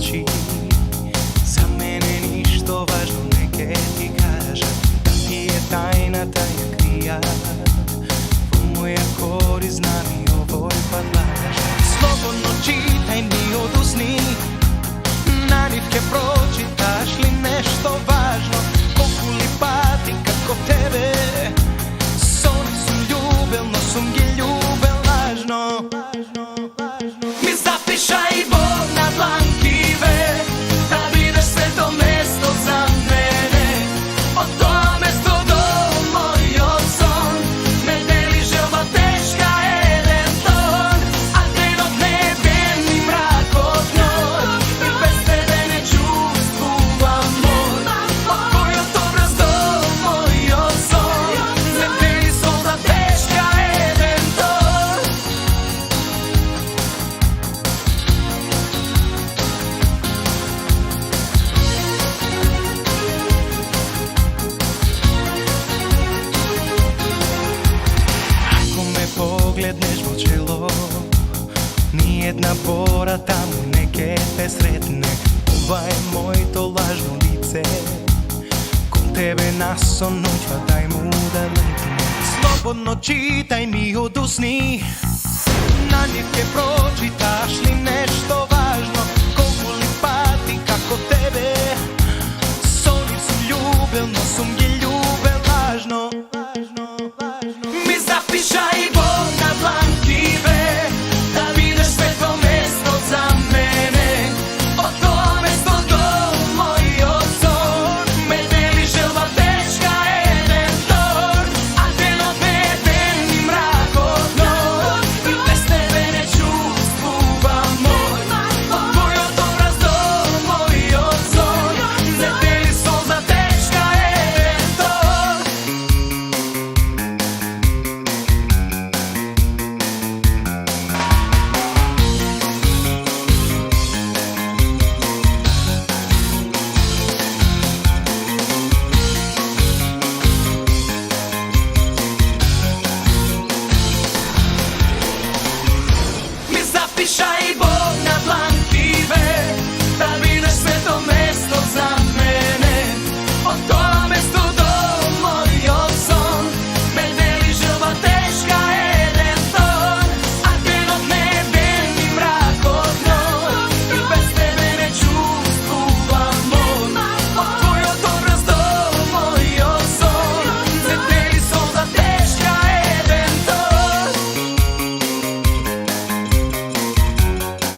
noći. Za mene ništo važno, neke ti kažem, da ti je tajna krija. Moja korist zna mi ovoj pa lažem. Slobodno čitaj mi odusni, nanitke pročitaš li nešto važno. Koliko li pati kako tebe, soni sum ljubel, no sum je ljubel lažno. Mi zapišaj Bog na dlankive, da vidiš sve to mesto za mene. Od toga mesto do moj son, me deli želba teška jedan ton. A trenut ne vem ni mrak od njoj, i bez tebe ne čustvujem moj. Od tvojeg obraz do moj son, me deli solda teška jedan ton. Ako me pogledneš u čelo, nijedna bora tamo neke te sretne. Ova je moj to lažno lice, kod tebe naso noć, pa daj mu da letne. Slobodno čitaj mi odusni, nanitke pročitaš li nešto važno.